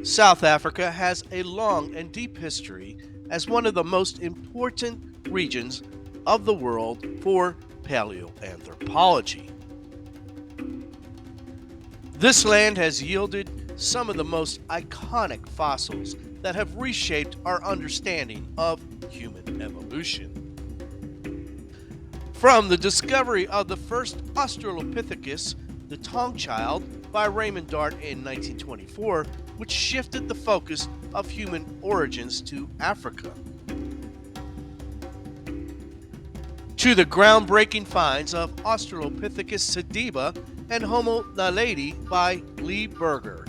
South Africa has a long and deep history as one of the most important regions of the world for paleoanthropology. This land has yielded some of the most iconic fossils that have reshaped our understanding of human evolution. From the discovery of the first Australopithecus, the Tongue Child, by Raymond Dart in 1924, which shifted the focus of human origins to Africa, to the groundbreaking finds of Australopithecus sediba and Homo naledi by Lee Berger.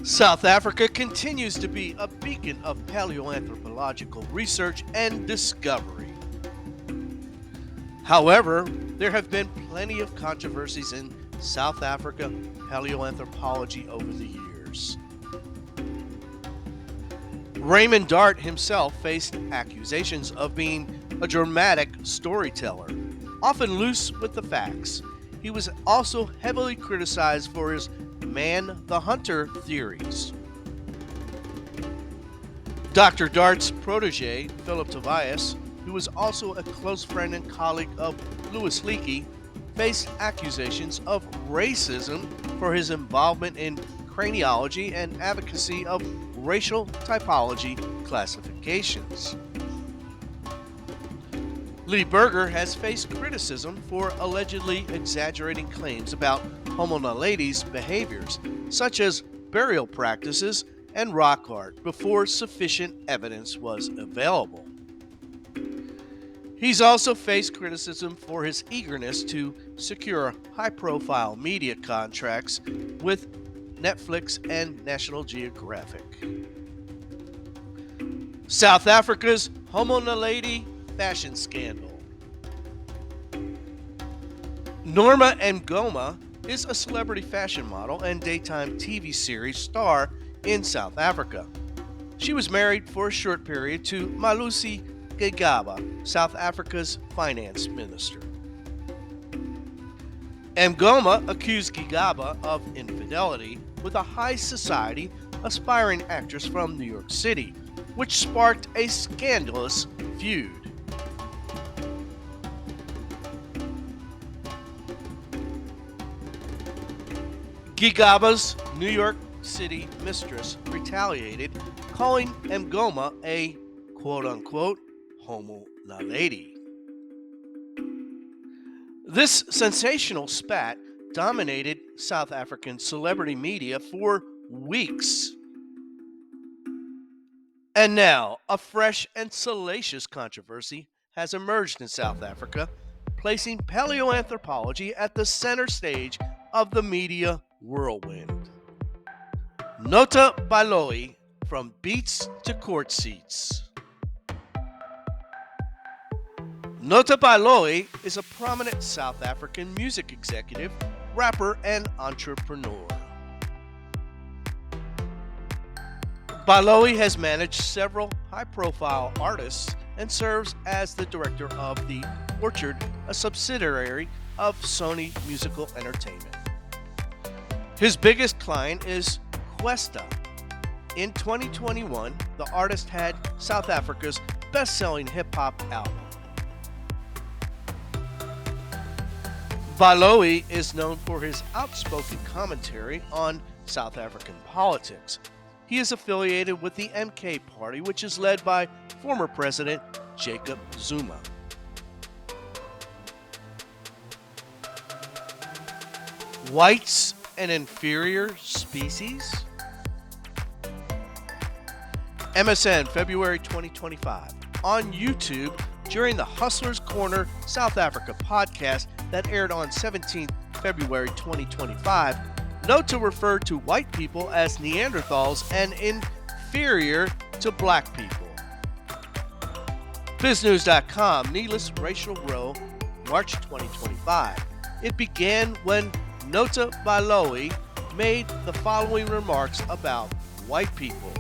South Africa continues to be a beacon of paleoanthropological research and discovery. However, there have been plenty of controversies in South Africa paleoanthropology over the years. Raymond Dart himself faced accusations of being a dramatic storyteller, often loose with the facts. He was also heavily criticized for his man the hunter theories. Dr. Dart's protege, Philip Tobias, who was also a close friend and colleague of Louis Leakey, faced accusations of racism for his involvement in craniology and advocacy of racial typology classifications. Lee Berger has faced criticism for allegedly exaggerating claims about Homo naledi's behaviors, such as burial practices and rock art, before sufficient evidence was available. He's also faced criticism for his eagerness to secure high-profile media contracts with Netflix and National Geographic. South Africa's Homo naledi fashion scandal. Norma Ngoma is a celebrity fashion model and daytime TV series star in South Africa. She was married for a short period to Malusi Gigaba, South Africa's finance minister. Ngoma accused Gigaba of infidelity with a high society aspiring actress from New York City, which sparked a scandalous feud. Gigaba's New York City mistress retaliated, calling Ngoma a quote-unquote Homo naledi. This sensational spat dominated South African celebrity media for weeks. And now, a fresh and salacious controversy has emerged in South Africa, placing paleoanthropology at the center stage of the media whirlwind. Nota Baloyi, from beats to court seats. Nota Baloyi is a prominent South African music executive, rapper, and entrepreneur. Baloyi has managed several high-profile artists and serves as the director of The Orchard, a subsidiary of Sony Musical Entertainment. His biggest client is Kwesta. In 2021, the artist had South Africa's best-selling hip-hop album. Baloyi is known for his outspoken commentary on South African politics. He is affiliated with the MK Party, which is led by former President Jacob Zuma. Whites an inferior species? MSN, February 2025. On YouTube, during the Hustler's Corner South Africa podcast that aired on 17th February 2025, Nota referred to white people as Neanderthals and inferior to black people. BizNews.com, Needless Racial Row, March 2025. It began when Nota Baloyi made the following remarks about white people.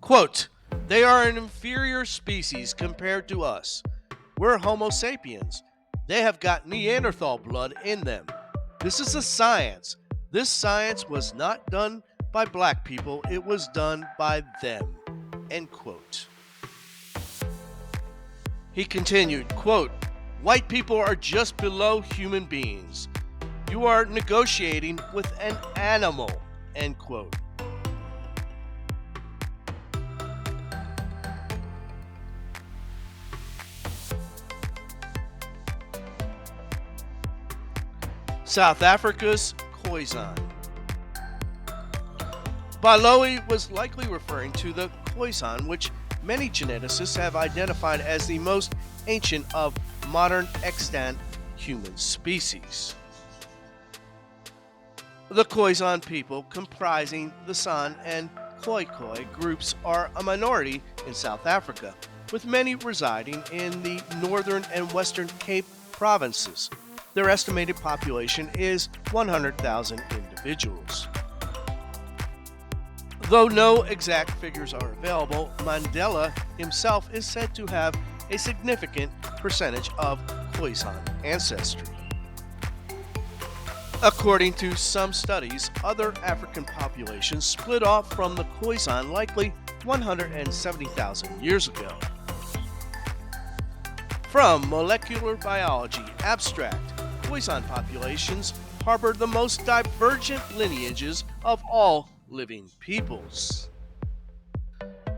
Quote, "They are an inferior species compared to us. We're Homo sapiens. They have got Neanderthal blood in them. This is a science. This science was not done by black people, it was done by them. End quote. He continued, quote, white people are just below human beings. You are negotiating with an animal, end quote. South Africa's Khoisan. Baloyi was likely referring to the Khoisan, which many geneticists have identified as the most ancient of modern extant human species. The Khoisan people, comprising the San and Khoikhoi groups, are a minority in South Africa, with many residing in the northern and western Cape provinces. Their estimated population is 100,000 individuals. Though no exact figures are available, Mandela himself is said to have a significant percentage of Khoisan ancestry. According to some studies, other African populations split off from the Khoisan likely 170,000 years ago. From Molecular Biology Abstract, Khoisan populations harbor the most divergent lineages of all living peoples.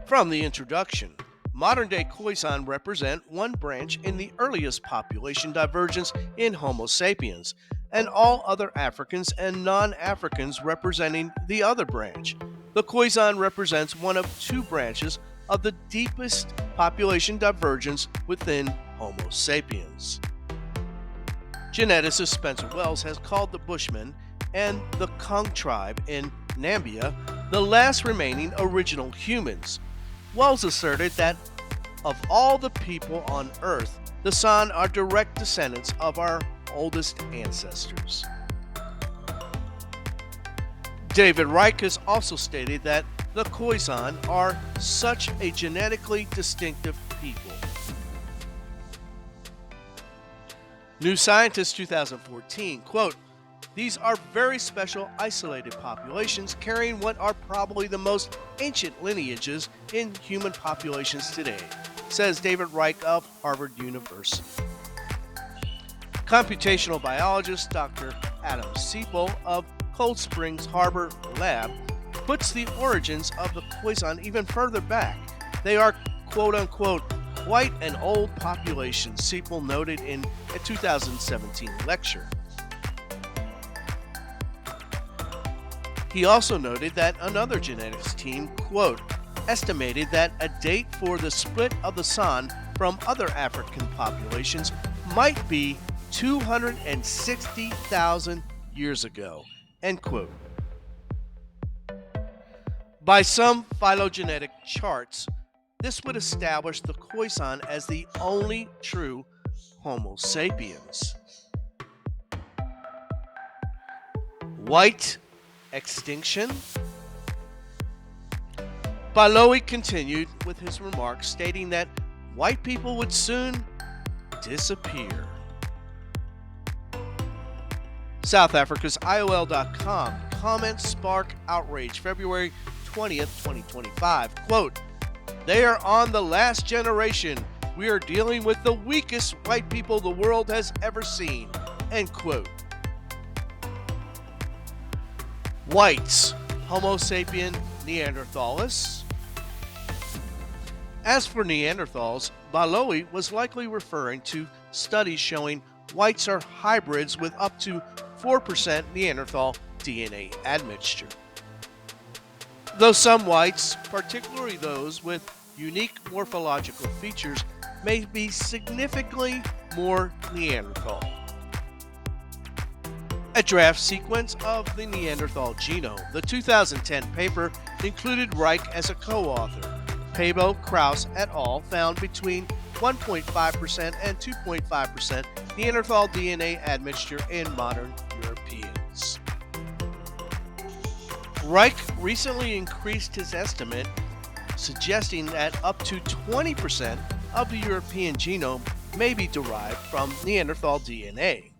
From the introduction, modern-day Khoisan represent one branch in the earliest population divergence in Homo sapiens, and all other Africans and non-Africans representing the other branch. The Khoisan represents one of two branches of the deepest population divergence within Homo sapiens. Geneticist Spencer Wells has called the Bushmen and the Kung tribe in Namibia the last remaining original humans. Wells asserted that of all the people on Earth, the San are direct descendants of our oldest ancestors. David Reich has also stated that the Khoisan are such a genetically distinctive people. New Scientist 2014, quote, these are very special isolated populations carrying what are probably the most ancient lineages in human populations today, says David Reich of Harvard University. Computational biologist Dr. Adam Seipel of Cold Springs Harbor Lab puts the origins of the Khoisan even further back. They are, quote-unquote, quite an old population, Seipel noted in a 2017 lecture. He also noted that another genetics team, quote, estimated that a date for the split of the San from other African populations might be 260,000 years ago, end quote. By some phylogenetic charts, this would establish the Khoisan as the only true Homo sapiens. White extinction? Baloyi continued with his remarks, stating that white people would soon disappear. South Africa's IOL.com comments spark outrage February 20th, 2025. Quote, they are on the last generation. We are dealing with the weakest white people the world has ever seen. End quote. Whites, Homo sapien Neanderthalis. As for Neanderthals, Baloyi was likely referring to studies showing whites are hybrids with up to 4% Neanderthal DNA admixture. Though some whites, particularly those with unique morphological features, may be significantly more Neanderthal. A draft sequence of the Neanderthal genome. The 2010 paper included Reich as a co-author. Pabo, Kraus et al. Found between 1.5% and 2.5% Neanderthal DNA admixture in modern Europeans. Reich recently increased his estimate, suggesting that up to 20% of the European genome may be derived from Neanderthal DNA.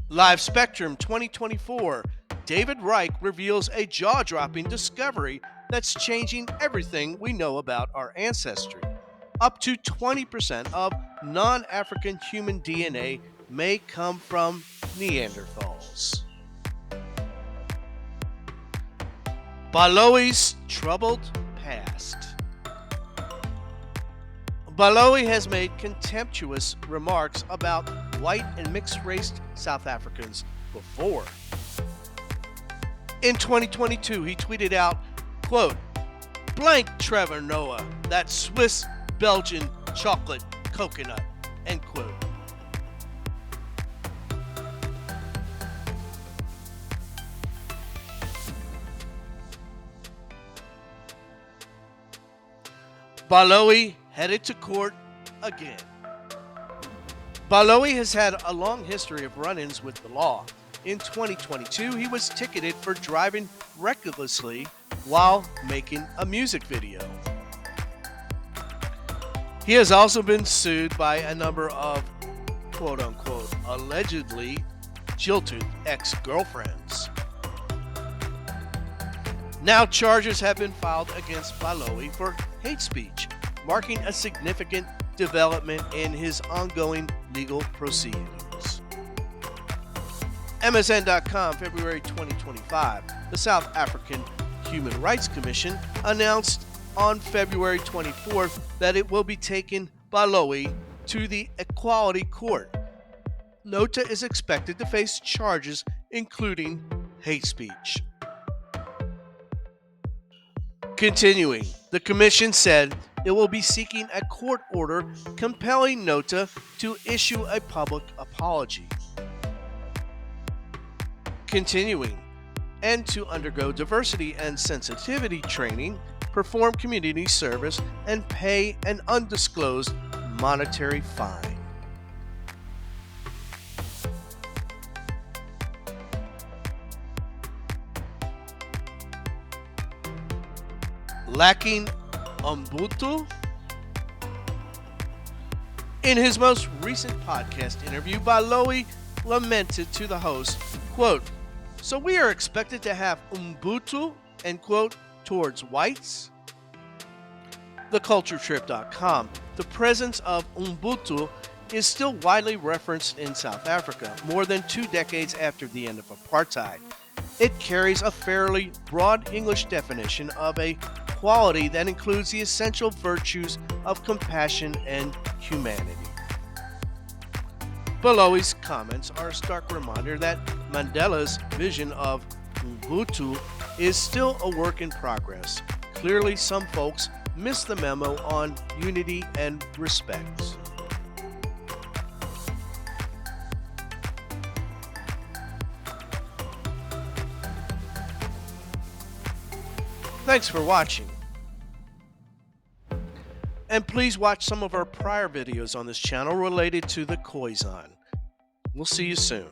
Live Spectrum 2024, David Reich reveals a jaw-dropping discovery that's changing everything we know about our ancestry. Up to 20% of non-African human DNA may come from Neanderthals. Baloyi's troubled past. Baloyi has made contemptuous remarks about white and mixed-race South Africans before. In 2022, he tweeted out, quote, "Blank Trevor Noah, that Swiss Belgian chocolate coconut," end quote. Baloyi headed to court again. Baloyi has had a long history of run-ins with the law. In 2022, he was ticketed for driving recklessly while making a music video. He has also been sued by a number of quote-unquote allegedly jilted ex-girlfriends. Now charges have been filed against Baloyi for hate speech, marking a significant development in his ongoing legal proceedings. MSN.com, February 2025. The South African Human Rights Commission announced on February 24th that it will be taking Baloyi to the Equality Court. Nota is expected to face charges including hate speech. Continuing, the commission said it will be seeking a court order compelling Nota to issue a public apology. Continuing, and to undergo diversity and sensitivity training, perform community service, and pay an undisclosed monetary fine. Lacking Ubuntu? In his most recent podcast interview, Baloyi lamented to the host, quote, "So we are expected to have Ubuntu, end quote, towards whites?" TheCultureTrip.com. The presence of Ubuntu is still widely referenced in South Africa, more than 2 decades after the end of apartheid. It carries a fairly broad English definition of a quality that includes the essential virtues of compassion and humanity. Baloyi's comments are a stark reminder that Mandela's vision of Ubuntu is still a work in progress. Clearly, some folks miss the memo on unity and respect. Thanks for watching. And please watch some of our prior videos on this channel related to the Khoisan. We'll see you soon.